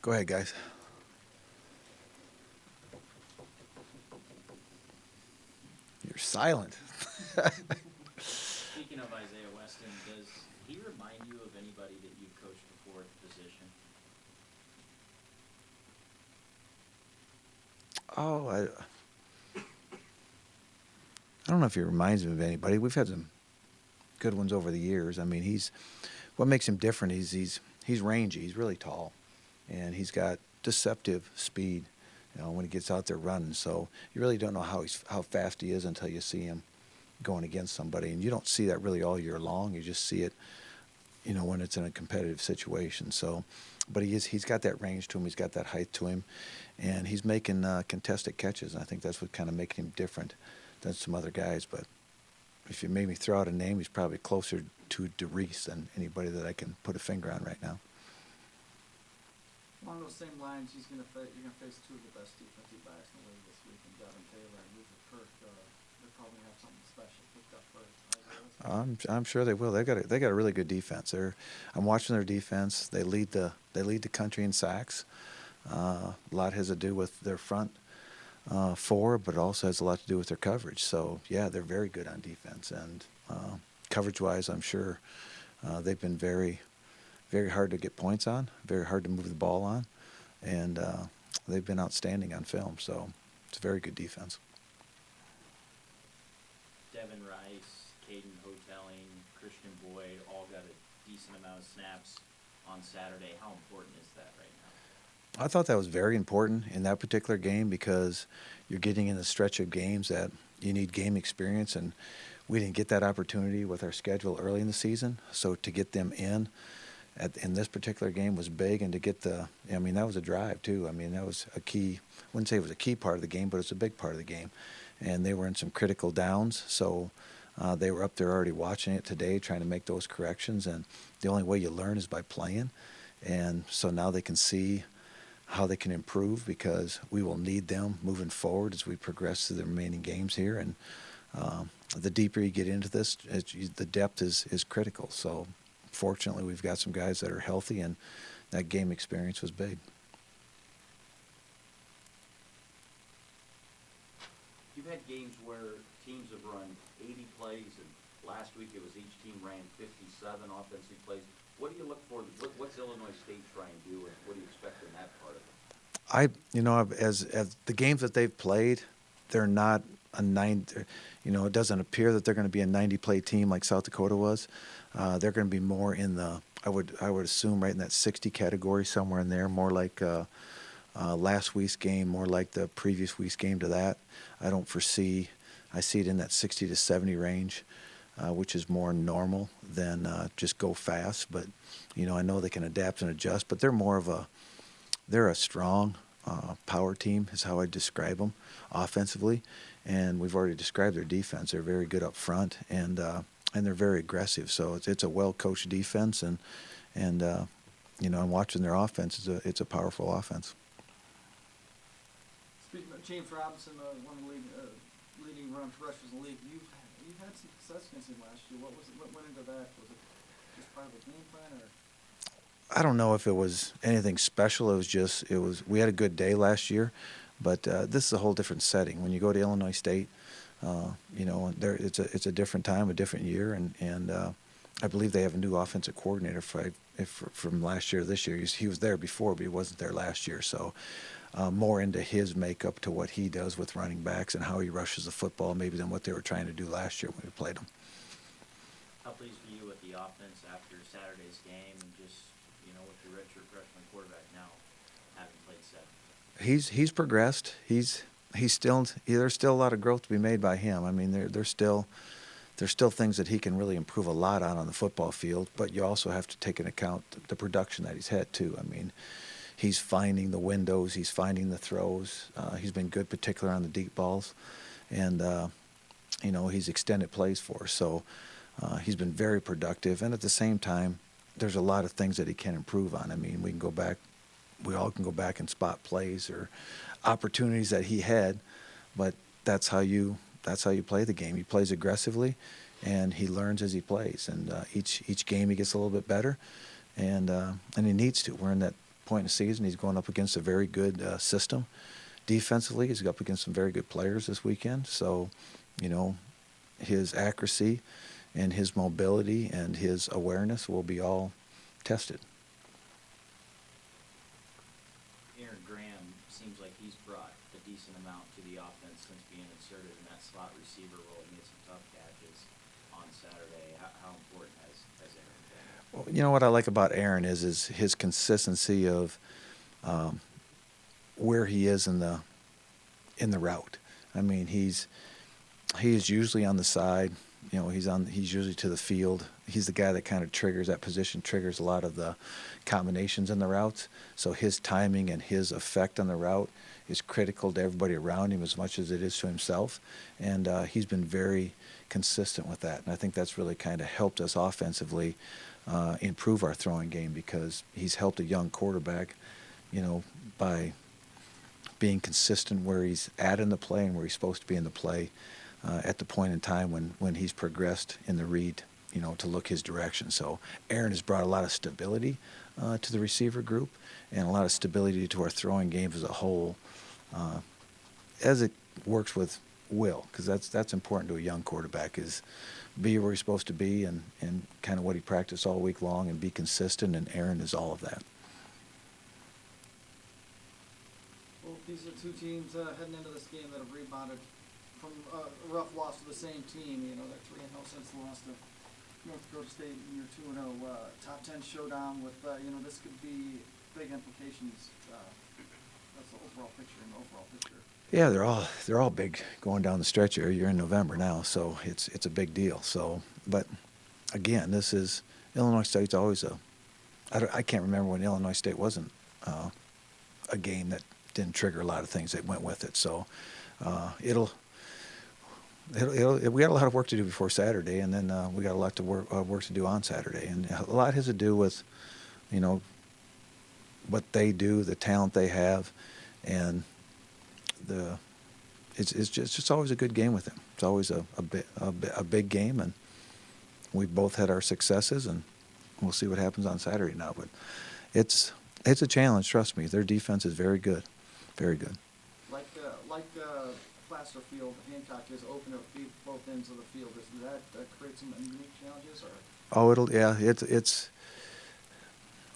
Go ahead, guys. You're silent. Speaking of Isaiah Weston, does he remind you of anybody that you've coached before at the position? Oh, I don't know if he reminds me of anybody. We've had some good ones over the years. I mean, what makes him different is he's rangy. He's really tall, and he's got deceptive speed. When he gets out there running, so you really don't know how fast he is until you see him going against somebody, and you don't see that really all year long. You just see it, when it's in a competitive situation. So, but he's got that range to him. He's got that height to him, and he's making contested catches. And I think that's what kind of making him different than some other guys. But if you made me throw out a name, he's probably closer to DeReese than anybody that I can put a finger on right now. Along those same lines, you're going to face two of the best defensive backs in the league this week, in Devin Taylor and Luther Kirk. They'll probably have something special cooked up for I'm sure they will. They got a really good defense. I'm watching their defense. They lead the country in sacks. A lot has to do with their front four, but it also has a lot to do with their coverage. So yeah, they're very good on defense, and coverage-wise, I'm sure they've been very, very hard to get points on, very hard to move the ball on, and they've been outstanding on film. So it's a very good defense. Devin Rice, Caden Hoteling, Christian Boyd all got a decent amount of snaps on Saturday. How important is that right now? I thought that was very important in that particular game because you're getting in a stretch of games that you need game experience, and we didn't get that opportunity with our schedule early in the season. So to get them in this particular game was big, and to get that was a drive too. I mean, that was a key. I wouldn't say it was a key part of the game, but it's a big part of the game. And they were in some critical downs, so they were up there already watching it today, trying to make those corrections. And the only way you learn is by playing. And so now they can see how they can improve, because we will need them moving forward as we progress through the remaining games here. And the deeper you get into this, the depth is critical. So fortunately, we've got some guys that are healthy, and that game experience was big. You've had games where teams have run 80 plays, and last week it was each team ran 57 offensive plays. What do you look for? What's Illinois State trying to do, and what do you expect in that part of it? As the games that they've played, they're not a 90. It doesn't appear that they're going to be a 90-play team like South Dakota was. They're going to be more in the, I would assume, right in that 60 category, somewhere in there, more like last week's game, more like the previous week's game to that. I see it in that 60 to 70 range, which is more normal than just go fast. But, I know they can adapt and adjust, but they're a strong power team is how I describe them offensively. And we've already described their defense. They're very good up front, and they're very aggressive. So it's a well-coached defense, and I'm watching their offense. It's a powerful offense. Speaking of James Robinson, one of the leading rushers in the league, you've had some success against him last year. What went into that? Was it just part of the game plan, or? I don't know if it was anything special. We had a good day last year, but this is a whole different setting. When you go to Illinois State, it's a different time, a different year, and I believe they have a new offensive coordinator from last year to this year. He was there before, but he wasn't there last year. So more into his makeup to what he does with running backs and how he rushes the football, maybe than what they were trying to do last year when we played them. How pleased were you with the offense after Saturday's game, and just, with your redshirt freshman quarterback now having played 7? He's progressed. There's still a lot of growth to be made by him. I mean, there's still things that he can really improve a lot on the football field, but you also have to take into account the production that he's had too. I mean, he's finding the windows, he's finding the throws. He's been good, particularly on the deep balls, and he's extended plays for us. So he's been very productive, and at the same time, there's a lot of things that he can improve on. I mean, we all can go back and spot plays or opportunities that he had, but that's how you play the game. He plays aggressively, and he learns as he plays. And each game he gets a little bit better, and he needs to. We're in that point in the season. He's going up against a very good system. Defensively, he's up against some very good players this weekend. So, his accuracy and his mobility and his awareness will be all tested. Aaron Graham seems like he's brought a decent amount to the offense since being inserted in that slot receiver role. He made some tough catches on Saturday. How important has Aaron been? Well, what I like about Aaron is his consistency of where he is in the route. I mean, he is usually on the side. He's usually to the field. He's the guy that kind of triggers that position, triggers a lot of the combinations in the routes. So his timing and his effect on the route is critical to everybody around him as much as it is to himself. And he's been very consistent with that. And I think that's really kind of helped us offensively improve our throwing game, because he's helped a young quarterback, by being consistent where he's at in the play and where he's supposed to be in the play at the point in time when he's progressed in the read, to look his direction. So Aaron has brought a lot of stability to the receiver group and a lot of stability to our throwing game as a whole, as it works with Will, because that's important to a young quarterback, is be where he's supposed to be and kind of what he practiced all week long and be consistent, and Aaron is all of that. Well, these are two teams heading into this game that have rebounded from a rough loss to the same team. They're 3-0 since the loss to North Dakota State, and you're 2-0. Top 10 showdown with, this could be big implications. That's the overall picture and the overall picture. Yeah, they're all big going down the stretch here. You're in November now, so it's a big deal. So, but again, this is Illinois State's always I can't remember when Illinois State wasn't a game that didn't trigger a lot of things that went with it. So we got a lot of work to do before Saturday, and then we got a lot to work to do on Saturday, and a lot has to do with what they do, the talent they have, and it's just always a good game with them. It's always a big game, and we've both had our successes, and we'll see what happens on Saturday now. But it's a challenge. Trust me, their defense is very good, very good. Like Placer Field, Hancock is open at both ends of the field. Does that create some unique challenges, or? It's.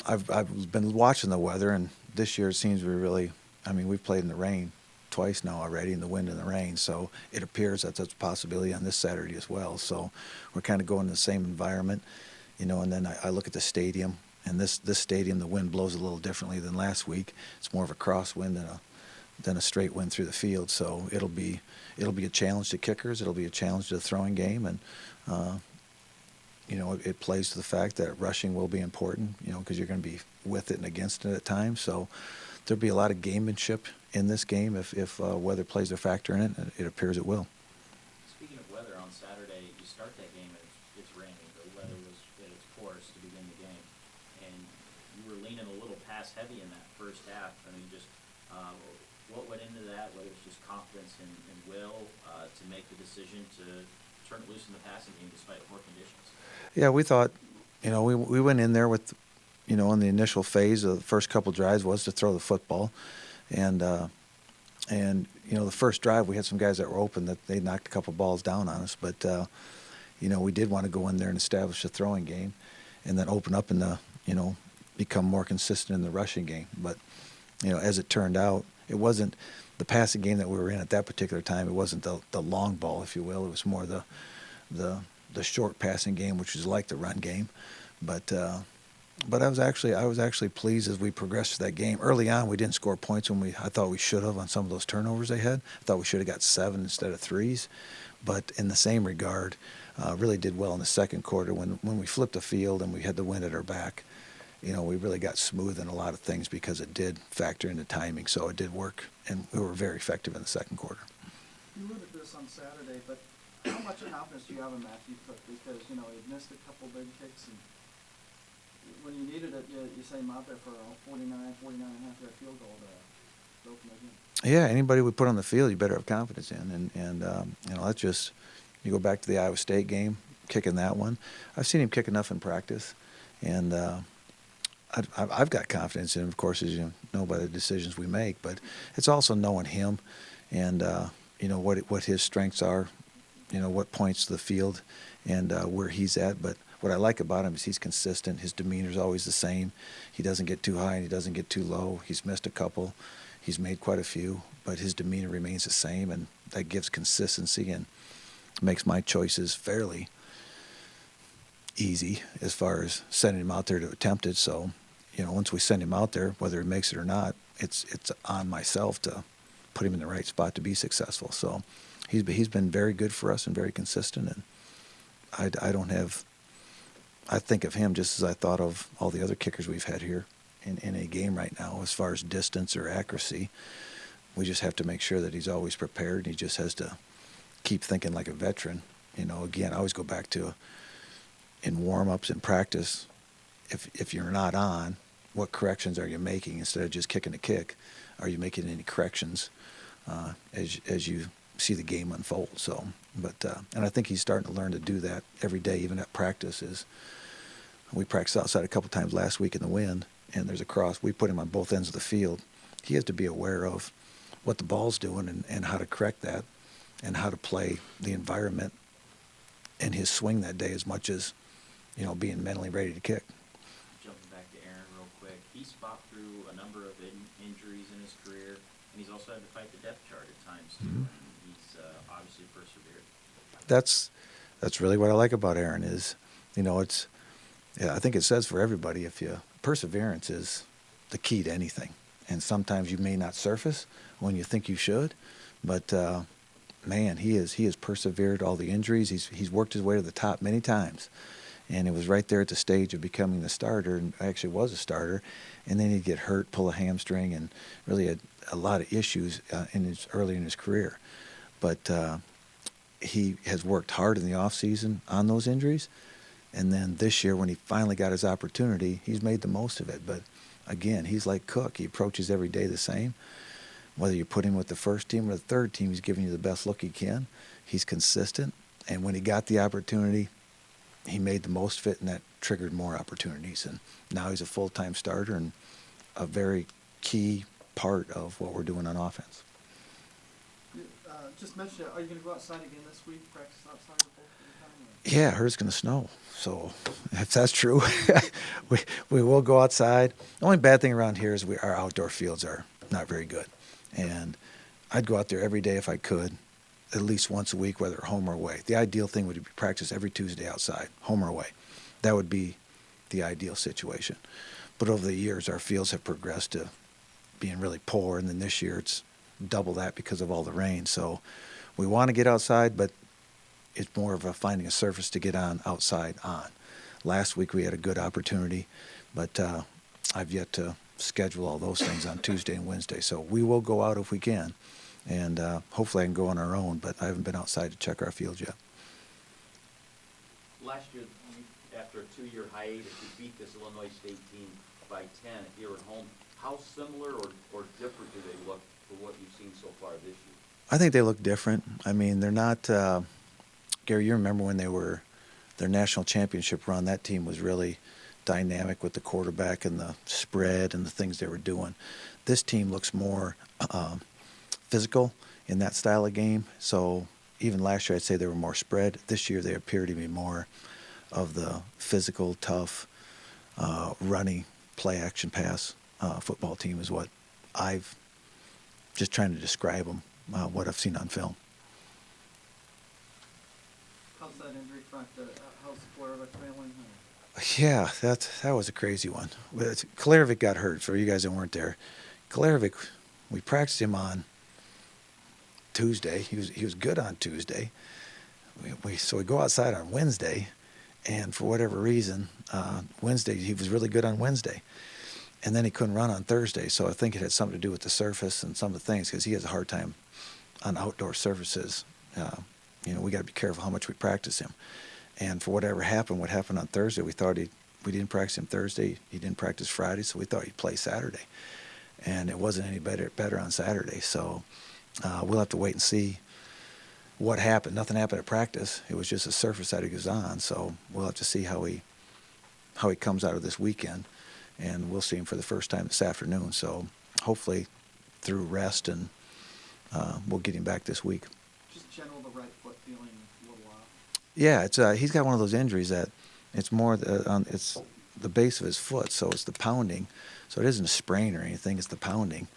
I've been watching the weather, and this year it seems we've played in the rain twice now already, in the wind and the rain, so it appears that that's a possibility on this Saturday as well. So we're kind of going in the same environment, and then I look at the stadium, and this stadium, the wind blows a little differently than last week. It's more of a crosswind than a straight wind through the field, so it'll be a challenge to kickers. It'll be a challenge to the throwing game, and it plays to the fact that rushing will be important, because you're going to be with it and against it at times. So there'll be a lot of gamemanship in this game if weather plays a factor in it, and it appears it will. Speaking of weather, on Saturday, you start that game and it's raining. The weather was at its poorest to begin the game, and you were leaning a little pass heavy in that first half. I mean, just what went into that, whether it's just confidence in Will to make the decision to turn it loose in the passing game despite poor conditions? Yeah, we thought, we went in there with, in the initial phase of the first couple drives was to throw the football. And the first drive, we had some guys that were open that they knocked a couple balls down on us. But, we did want to go in there and establish a throwing game and then open up and, become more consistent in the rushing game. But, as it turned out, it wasn't the passing game that we were in at that particular time. It wasn't the long ball, if you will. It was more the short passing game, which was like the run game. But I was actually pleased as we progressed through that game. Early on, we didn't score points I thought we should have on some of those turnovers they had. I thought we should have got 7 instead of 3s. But in the same regard, really did well in the second quarter when we flipped the field and we had the wind at our back. We really got smooth in a lot of things because it did factor into timing. So it did work, and we were very effective in the second quarter. You alluded to this on Saturday, but how much confidence do you have in Matthew Cook? Because, he missed a couple big kicks, and when you needed it, you sent him out there for a 49 and a half yard field goal to open the game. Yeah, anybody we put on the field, you better have confidence in. And that's just, you go back to the Iowa State game, kicking that one. I've seen him kick enough in practice, and I've got confidence in him, of course, as you know by the decisions we make. But it's also knowing him, and what his strengths are, what points to the field, and where he's at. But what I like about him is he's consistent. His demeanor's always the same. He doesn't get too high and he doesn't get too low. He's missed a couple. He's made quite a few, but his demeanor remains the same, and that gives consistency and makes my choices fairly easy as far as sending him out there to attempt it. So, once we send him out there, whether he makes it or not, it's on myself to put him in the right spot to be successful. So he's been very good for us and very consistent, and I think of him just as I thought of all the other kickers we've had here in a game right now as far as distance or accuracy. We just have to make sure that he's always prepared. He just has to keep thinking like a veteran. Again, I always go back to in warm-ups and practice, if you're not on, what corrections are you making instead of just kicking a kick? Are you making any corrections as you see the game unfold? So, and I think he's starting to learn to do that every day, even at practice. We practiced outside a couple times last week in the wind, and there's a cross. We put him on both ends of the field. He has to be aware of what the ball's doing and how to correct that and how to play the environment and his swing that day as much as, being mentally ready to kick. Jumping back to Aaron real quick, he's fought through a number of injuries in his career, and he's also had to fight the depth chart at times too. Mhm. And he's obviously persevered. That's really what I like about Aaron is, I think it says for everybody, perseverance is the key to anything. And sometimes you may not surface when you think you should, but man, he has persevered all the injuries. He's worked his way to the top many times, and it was right there at the stage of becoming the starter, and actually was a starter. And then he'd get hurt, pull a hamstring, and really had a lot of issues early in his career. But he has worked hard in the off season on those injuries, and then this year when he finally got his opportunity, he's made the most of it. But again, he's like Cook. He approaches every day the same. Whether you put him with the first team or the third team, he's giving you the best look he can. He's consistent, and when he got the opportunity, he made the most of it, and that triggered more opportunities. And now he's a full-time starter and a very key part of what we're doing on offense. Just mention it. Are you going to go outside again this week? Practice outside the both of the time? Yeah, I heard it's going to snow. So if that's true, we will go outside. The only bad thing around here is our outdoor fields are not very good. And I'd go out there every day if I could, at least once a week, whether home or away. The ideal thing would be practice every Tuesday outside, home or away. That would be the ideal situation. But over the years, our fields have progressed to being really poor, and then this year it's double that because of all the rain. So we want to get outside, but it's more of finding a surface to get outside on. Last week we had a good opportunity, but I've yet to schedule all those things on Tuesday and Wednesday. So we will go out if we can, and hopefully I can go on our own, but I haven't been outside to check our fields yet. Last year, after a 2-year hiatus, you beat this Illinois State team by 10 here at home. How similar or different do they look for what you've seen so far this year? I think they look different. I mean, they're not Gary, you remember when their national championship run, that team was really dynamic with the quarterback and the spread and the things they were doing. This team looks more physical in that style of game. So even last year I'd say they were more spread. This year they appear to be more of the physical, tough, running, play action pass football team is what I've just trying to describe them, what I've seen on film. How's that injury front? How's Florida trailing? Yeah, that was a crazy one. Kalerovic got hurt. For you guys that weren't there, Kalerovic, we practiced him on Tuesday. He was good on Tuesday. So we go outside on Wednesday, and for whatever reason, Wednesday he was really good on Wednesday, and then he couldn't run on Thursday. So I think it had something to do with the surface and some of the things because he has a hard time on outdoor surfaces. We got to be careful how much we practice him. And for whatever happened, what happened on Thursday, we thought we didn't practice him Thursday. He didn't practice Friday, so we thought he'd play Saturday. And it wasn't any better on Saturday. So we'll have to wait and see what happened. Nothing happened at practice. It was just a surface that he was on. So we'll have to see how he comes out of this weekend. and we'll see him for the first time this afternoon. So hopefully through rest, and we'll get him back this week. Just general, the right foot feeling a little off. Yeah, it's he's got one of those injuries that it's more it's the base of his foot, so it's the pounding. So it isn't a sprain or anything; it's the pounding.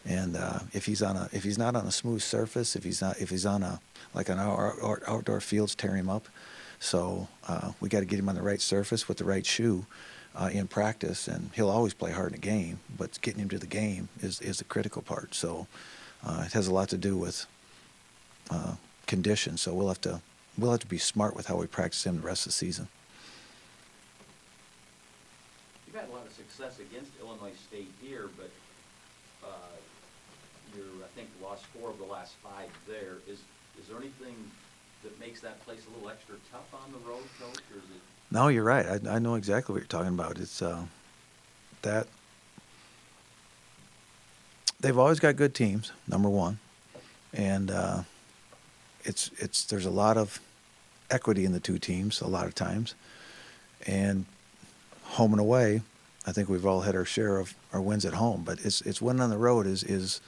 And if he's not on a smooth surface, if he's on a like an outdoor fields, tear him up. So we got to get him on the right surface with the right shoe in practice, and he'll always play hard in a game. But getting him to the game is the critical part. So it has a lot to do with condition. So we'll have to be smart with how we practice him the rest of the season. You've had a lot of success against Illinois State here, but I think, lost 4 of the last 5 there. Is there anything that makes that place a little extra tough on the road, Coach, or is it? No, you're right. I know exactly what you're talking about. It's that they've always got good teams, number one, and there's a lot of equity in the two teams a lot of times, and home and away, I think we've all had our share of our wins at home, but it's winning on the road is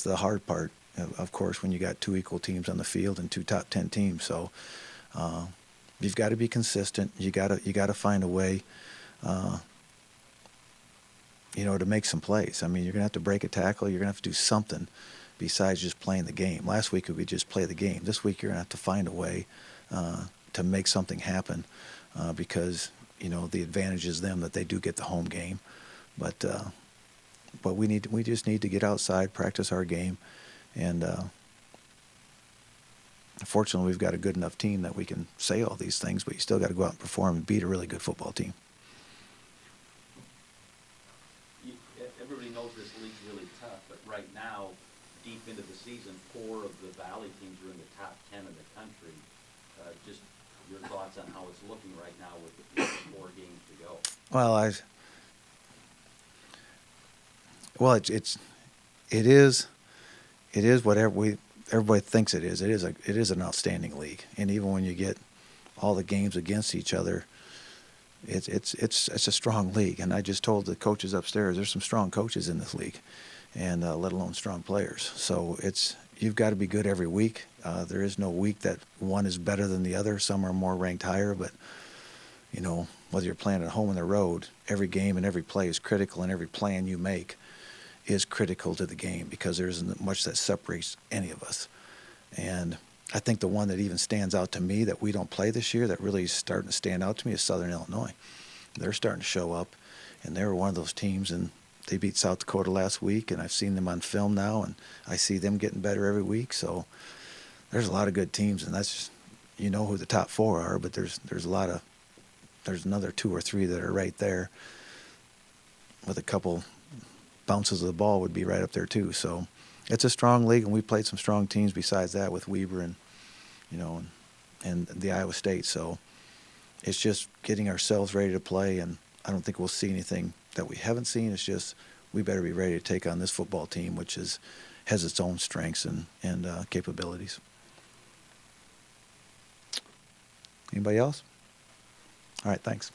the hard part. Of course, when you got 2 equal teams on the field and 2 top 10 teams, so you've got to be consistent. You got to find a way, to make some plays. I mean, you're gonna have to break a tackle. You're gonna have to do something besides just playing the game. Last week we just play the game. This week you're gonna have to find a way to make something happen because the advantage is them that they do get the home game, but we just need to get outside, practice our game, and fortunately we've got a good enough team that we can say all these things, but you still got to go out and perform and beat a really good football team. Everybody knows this league's really tough, but right now, deep into the season, 4 of the Valley teams are in the top 10 in the country. Just your thoughts on how it's looking right now with the 4 games to go. Well, it is what everybody thinks it is. It is an outstanding league, and even when you get all the games against each other, it's a strong league. And I just told the coaches upstairs, there's some strong coaches in this league, and let alone strong players. So you've got to be good every week. There is no week that one is better than the other. Some are more ranked higher, but whether you're playing at home or the road, every game and every play is critical, and every plan you make is critical to the game because there isn't much that separates any of us. And I think the one that even stands out to me that we don't play this year that really is starting to stand out to me is Southern Illinois. They're starting to show up, and they were one of those teams, and they beat South Dakota last week, and I've seen them on film now, and I see them getting better every week. So there's a lot of good teams, and that's just, who the top 4 are, but there's another 2 or 3 that are right there with a couple bounces of the ball would be right up there too. So it's a strong league, and we played some strong teams besides that with Weber and and the Iowa State. So it's just getting ourselves ready to play, and I don't think we'll see anything that we haven't seen. It's just we better be ready to take on this football team, which has its own strengths and capabilities. Anybody else? All right, thanks.